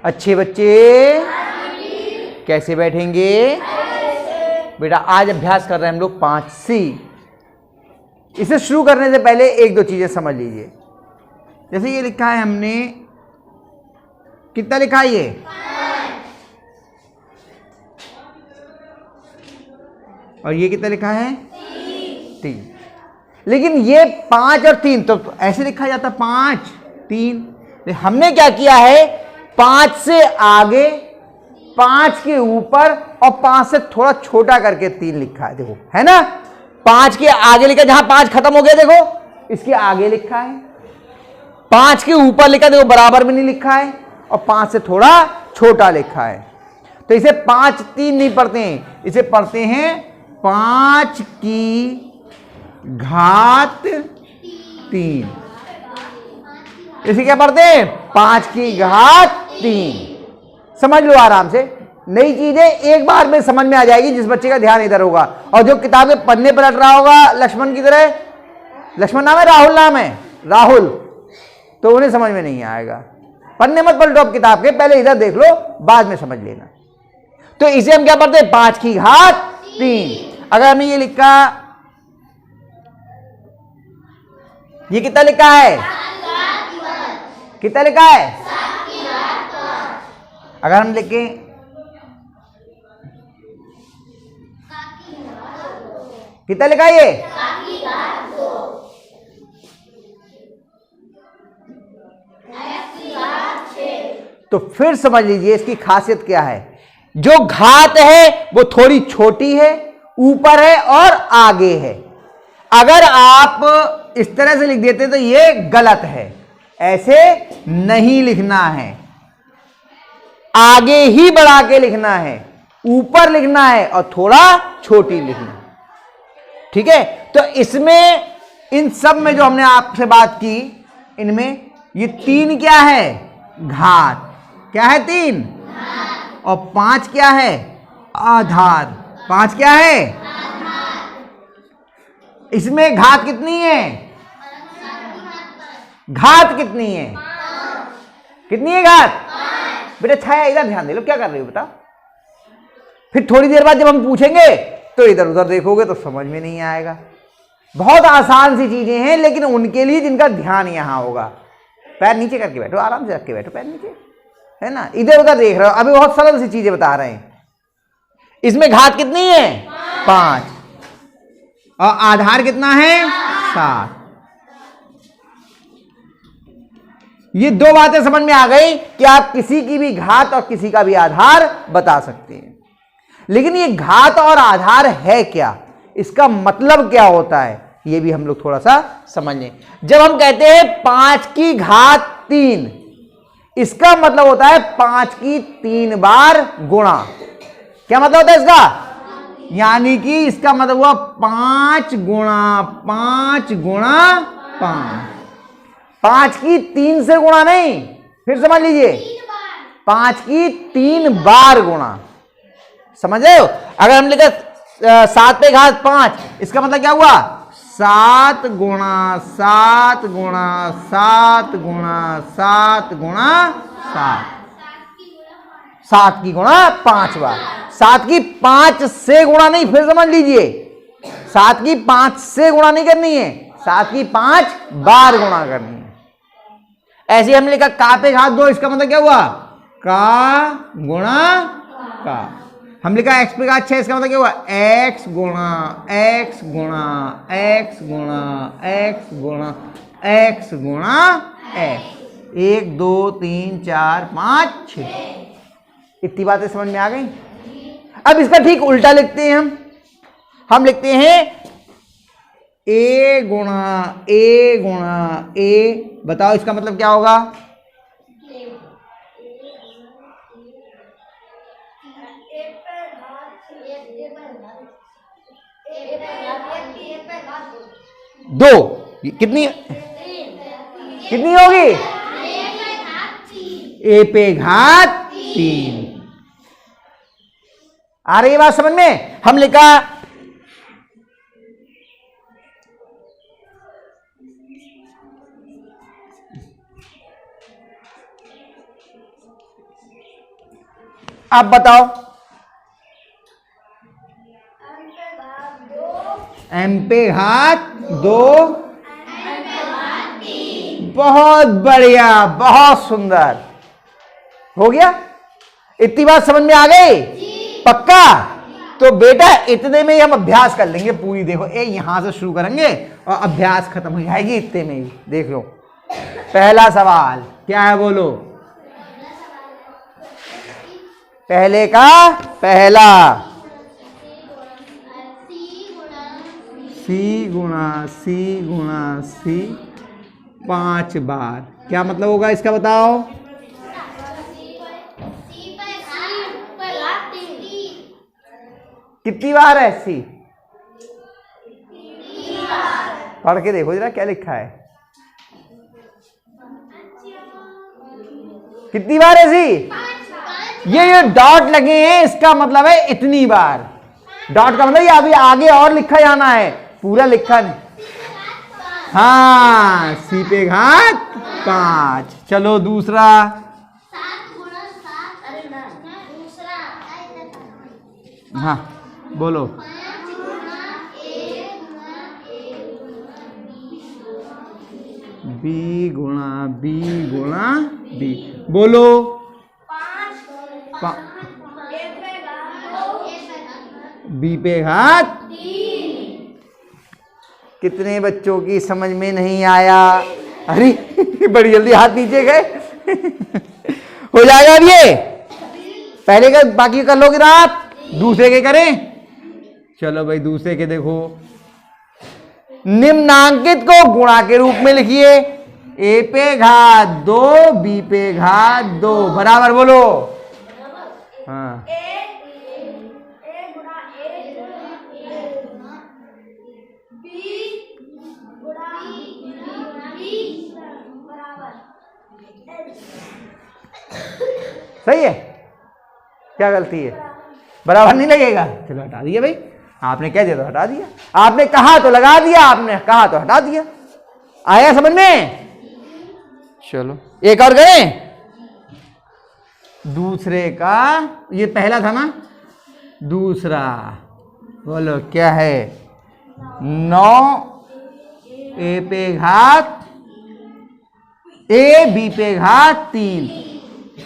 अच्छे बच्चे कैसे बैठेंगे? बेटा आज अभ्यास कर रहे हैं हम लोग 5C। इसे शुरू करने से पहले एक दो चीजें समझ लीजिए। जैसे ये लिखा है हमने, कितना लिखा है ये? 5 और ये कितना लिखा है? 3। लेकिन ये 5 और 3 तो ऐसे लिखा जाता 5 3। हमने क्या किया है, 5 से आगे, 5 के ऊपर और 5 से थोड़ा छोटा करके 3 लिखा है। देखो है ना, 5 के आगे लिखा, जहां 5 खत्म हो गया देखो इसके आगे लिखा है। 5 के ऊपर लिखा देखो बराबर में नहीं लिखा है, और 5 से थोड़ा छोटा लिखा है। तो इसे 5 3 नहीं पढ़ते हैं, इसे पढ़ते हैं 5 की घात 3। इसे क्या पढ़ते हैं? 5 की घात 3। समझ लो आराम से, नई चीजें एक बार में समझ में आ जाएगी जिस बच्चे का ध्यान इधर होगा। और जो किताबें पन्ने पलट रहा होगा लक्ष्मण की तरह, लक्ष्मण नाम है, राहुल नाम है, राहुल, तो उन्हें समझ में नहीं आएगा। पन्ने मत पलटो अब किताब के, पहले इधर देख लो, बाद में समझ लेना। तो इसे हम क्या पढ़ते हैं? 5 की घात 3। अगर हमने ये लिखा, ये कितना लिखा है? कितना लिखा है? अगर हम लिखें कितना लिखा है ये? तो फिर समझ लीजिए इसकी खासियत क्या है। जो घात है वो थोड़ी छोटी है, ऊपर है और आगे है। अगर आप इस तरह से लिख देते तो ये गलत है, ऐसे नहीं लिखना है, आगे ही बढ़ा के लिखना है, ऊपर लिखना है और थोड़ा छोटी लिखना है। ठीक है, तो इसमें इन सब में जो हमने आपसे बात की, इनमें ये 3 क्या है? घात। क्या है? 3। और 5 क्या है? आधार। 5 क्या है? इसमें घात कितनी है? घात कितनी है? कितनी है घात? बेटा छाया इधर ध्यान दे लो, क्या कर रही हो बेटा? फिर थोड़ी देर बाद जब हम पूछेंगे तो इधर उधर देखोगे तो समझ में नहीं आएगा। बहुत आसान सी चीजें हैं, लेकिन उनके लिए जिनका ध्यान यहां होगा। पैर नीचे करके बैठो, आराम से रख के बैठो, पैर नीचे, है ना, इधर उधर देख रहे हो। अभी बहुत सरल सी चीजें बता रहे हैं। इसमें घात कितनी है? 5 और आधार कितना है? 7। ये 2 बातें समझ में आ गई कि आप किसी की भी घात और किसी का भी आधार बता सकते हैं। लेकिन ये घात और आधार है क्या, इसका मतलब क्या होता है, ये भी हम लोग थोड़ा सा समझ लें। जब हम कहते हैं 5 की घात 3, इसका मतलब होता है 5 की 3 बार गुणा। क्या मतलब होता है इसका? यानी कि इसका मतलब हुआ 5 गुणा 5 गुणा 5। 5 की 3 से गुणा नहीं, फिर समझ लीजिए, 5 की 3 बार गुणा। समझ रहे हो? अगर हम लिखे 7 पे घात 5, इसका मतलब क्या हुआ? 7 गुणा 7 गुणा 7 गुणा 7 गुणा 7। 7 की गुणा 5 बार। 7 की 5 से गुणा नहीं, फिर समझ लीजिए, 7 की 5 से गुणा नहीं करनी है, 7 की 5 बार गुणा करनी है। ऐसे हमने लिखा का पे घात 2, इसका मतलब क्या हुआ? का गुणा का। हम लिखा x पे घात 6, इसका मतलब क्या हुआ? x गुणा x गुणा x गुणा x गुणा x गुणा x। 1 2 3 4 5 6। इतनी बातें समझ में आ गई। अब इसका ठीक उल्टा लिखते हैं हम लिखते हैं a गुणा a। बताओ इसका मतलब क्या होगा? दो। कितनी कितनी होगी? ए पे घात 3। आ रही है बात समझ में? हम लिखा आप बताओ। m पे घात 2, बहुत बढ़िया, बहुत सुंदर, हो गया। इतनी बात समझ में आ गई? पक्का? तो बेटा इतने में ही हम अभ्यास कर लेंगे पूरी। देखो यहां से शुरू करेंगे और अभ्यास खत्म हो जाएगी इतने में ही। देख लो पहला सवाल क्या है, बोलो। पहले का पहला, सी गुणा सी 5 बार, क्या मतलब होगा इसका बताओ। कितनी बार है सी? पढ़ के देखो जरा क्या लिखा है, कितनी बार है सी? ये डॉट लगे हैं इसका मतलब है इतनी बार। डॉट का मतलब ये अभी आगे और लिखा जाना है, पूरा लिखा नहीं। हाँ, सी पे घात 5। चलो दूसरा। हाँ बोलो। बी गुणा बी, बोलो। बी पे घात 3। कितने बच्चों की समझ में नहीं आया? अरे बड़ी जल्दी हाथ नीचे गए। हो जाएगा अब ये? पहले का बाकी कर लोगे ना आप, दूसरे के करें। चलो भाई दूसरे के देखो। निम्नांकित को गुणा के रूप में लिखिए। ए पे घात 2, बी पे घात 2 बराबर, बोलो। हाँ, सही है। क्या गलती है? बराबर नहीं लगेगा, चलो हटा दिया भाई। आपने कह दिया तो हटा दिया, आपने कहा तो लगा दिया, आपने कहा तो हटा दिया। आया समझ में? चलो एक और करें। दूसरे का, ये पहला था ना, दूसरा बोलो क्या है। 9 ए पे घात ए, बी पे घात 3।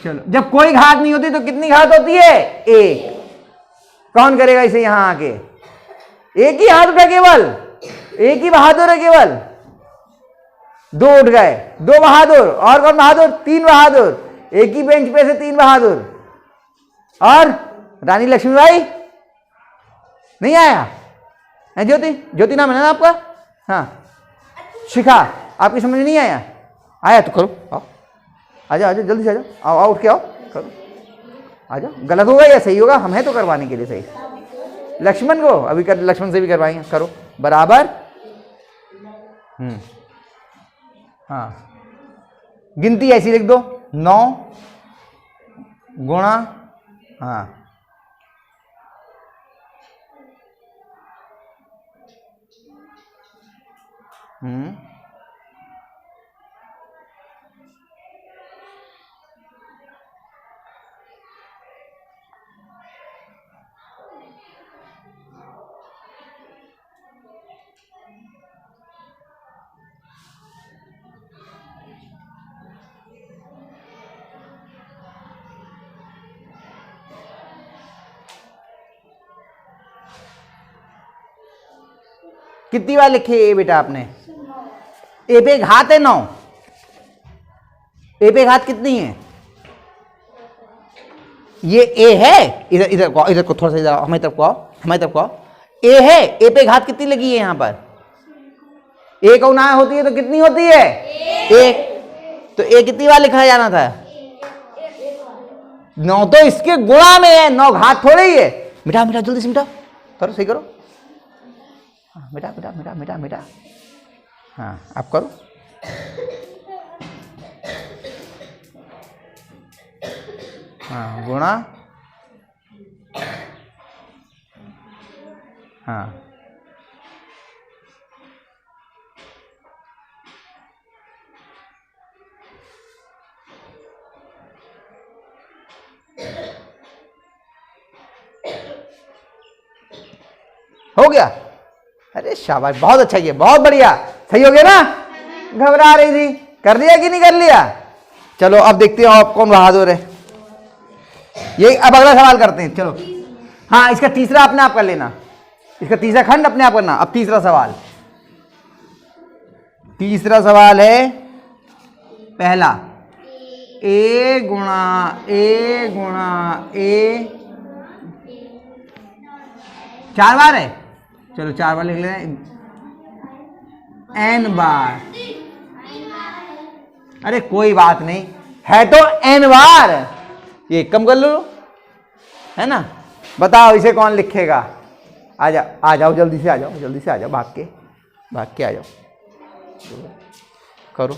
चलो जब कोई घात नहीं होती तो कितनी घात होती है? 1। कौन करेगा इसे यहां आके? एक ही हाथ उठा, केवल एक ही बहादुर है, केवल 2 उठ गए। 2 बहादुर, और कौन बहादुर? 3 बहादुर। एक ही बेंच पे से 3 बहादुर। और रानी लक्ष्मीबाई नहीं आया है? ज्योति नाम है ना आपका? हाँ, शिखा, आपकी समझ में नहीं आया? आया तो करो, आओ, आ जाओ जल्दी से आ जाओ, आओ उठ के आओ, करो, आ जाओ। गलत होगा या सही होगा, हम हैं तो करवाने के लिए सही। लक्ष्मण को अभी कर, लक्ष्मण से भी करवाएंगे, करो बराबर। हाँ, गिनती ऐसी लिख दो, 9 गुणा, हाँ कितनी बार लिखे ए बेटा आपने? ए पे घात है 9। ए पे घात कितनी है? ये ए है, इधर इधर को थोड़ा सा इधर हमारी तरफ को आओ, हमारी तरफ को आओ। ए है, ए पे घात कितनी लगी है यहां पर? ए कौन होती है तो कितनी होती है? 1। तो ए कितनी बार लिखा जाना था? 9 तो इसके गुणा में है, 9 घात थोड़ी है। मिटा जल्दी से मिटाओ, करो सही करो। मिटा। हाँ आप करो। हाँ गुणा, हाँ हो गया? अरे शाबाश, बहुत अच्छा किया, बहुत बढ़िया, सही हो गया ना? घबरा रही थी, कर लिया कि नहीं कर लिया? चलो अब देखते हो आप कौन बहादुर है। ये अब अगला सवाल करते हैं, चलो। हाँ, इसका तीसरा अपने आप कर लेना, इसका तीसरा खंड अपने आप करना। अब तीसरा सवाल है पहला, ए गुणा ए 4 बार है, चलो 4 बार लिख ले, n बार। अरे कोई बात नहीं, है तो n बार, ये कम कर लो, है ना? बताओ इसे कौन लिखेगा? आ जाओ जल्दी से आ जाओ, भाग के आ जाओ, करो।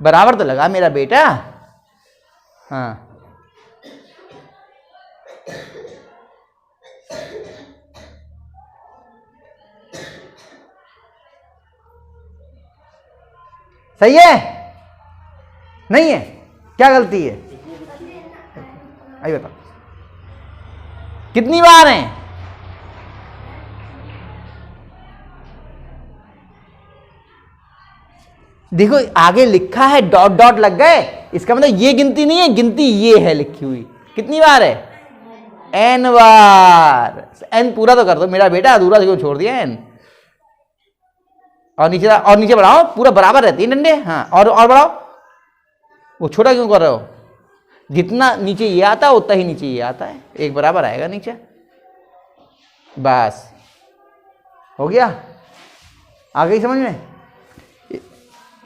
बराबर तो लगा मेरा बेटा। हाँ, सही है? नहीं है? क्या गलती है? आइए बताओ, कितनी बार हैं? देखो आगे लिखा है, डॉट डॉट लग गए, इसका मतलब ये गिनती नहीं है, गिनती ये है लिखी हुई। कितनी बार है? n बार। n पूरा तो कर दो मेरा बेटा, अधूरा क्यों छोड़ दिया n? और नीचे बढ़ाओ, पूरा बराबर रहती है डंडे। हाँ, और बढ़ाओ, वो छोटा क्यों कर रहे हो? जितना नीचे ये आता है उतना ही नीचे ये आता है, एक बराबर आएगा नीचे। बस हो गया, आ गई समझ में?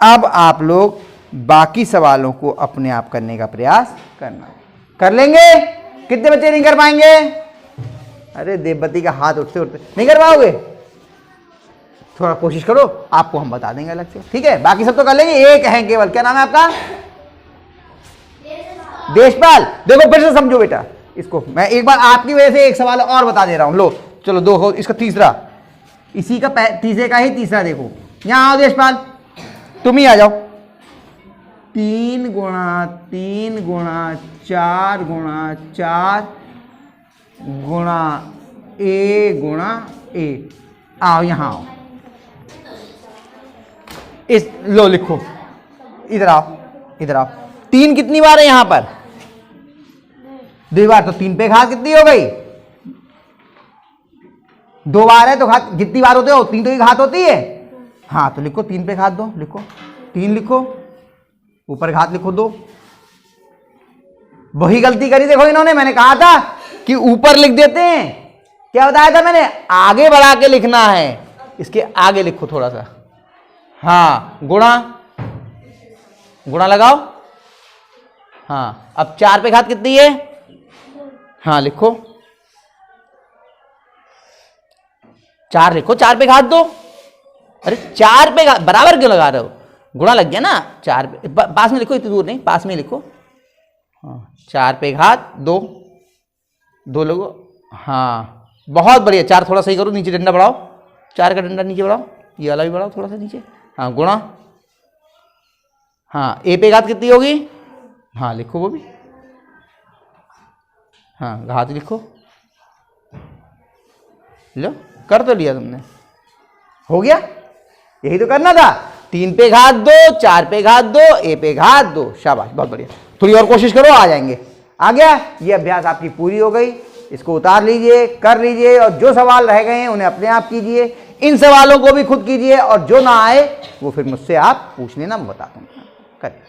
अब आप लोग बाकी सवालों को अपने आप करने का प्रयास करना। कर लेंगे? कितने बच्चे नहीं कर पाएंगे? अरे देवबती का हाथ उठते उठते नहीं कर पाओगे? थोड़ा कोशिश करो, आपको हम बता देंगे अलग से, ठीक है? बाकी सब तो कर लेंगे, एक है केवल, क्या नाम है आपका? देशपाल। देखो फिर से समझो बेटा इसको, मैं एक बार आपकी वजह से एक सवाल और बता दे रहा हूं। लो चलो, दो हो, इसका तीसरा, इसी का तीसरे का ही तीसरा। देखो यहां आओ देशपाल, तुम ही आ जाओ। 3 गुणा 4 गुणा 4 गुणा ए। आओ यहां आओ, इस लो लिखो, इधर आओ। 3 कितनी बार है यहां पर? 2 बार, तो 3 पे घात कितनी हो गई? 2 बार है तो घात जितनी बार होते हो 3 तो ही घात होती है। हाँ तो लिखो 3 पे घात 2, लिखो 3 लिखो, ऊपर घात लिखो 2। वही गलती करी देखो इन्होंने, मैंने कहा था कि ऊपर लिख देते हैं, क्या बताया था मैंने? आगे बढ़ा के लिखना है, इसके आगे लिखो थोड़ा सा। हाँ, गुणा लगाओ। हाँ, अब 4 पे घात कितनी है? हाँ लिखो 4 लिखो, 4 पे घात 2। अरे 4 पे घात बराबर क्यों लगा रहे हो? गुणा लग गया ना। 4 पे पास में लिखो, इतनी दूर नहीं, पास में लिखो। हाँ, 4 पे घात 2 लोगो। हाँ बहुत बढ़िया। 4 थोड़ा सही करो, नीचे डंडा बढ़ाओ, 4 का डंडा नीचे बढ़ाओ, ये वाला भी बढ़ाओ थोड़ा सा नीचे। हाँ गुणा। हाँ, ए पे घात कितनी होगी? हाँ लिखो वो भी। हाँ घात लिखो, लो कर तो लिया तुमने, हो गया। यही तो करना था। 3 पे घात 2, 4 पे घात 2, ए पे घात 2। शाबाश, बहुत बढ़िया। थोड़ी और कोशिश करो, आ जाएंगे। आ गया? ये अभ्यास आपकी पूरी हो गई। इसको उतार लीजिए, कर लीजिए, और जो सवाल रह गए हैं उन्हें अपने आप कीजिए। इन सवालों को भी खुद कीजिए, और जो ना आए वो फिर मुझसे आप पूछ लेना, मैं बता दूंगा। करिए।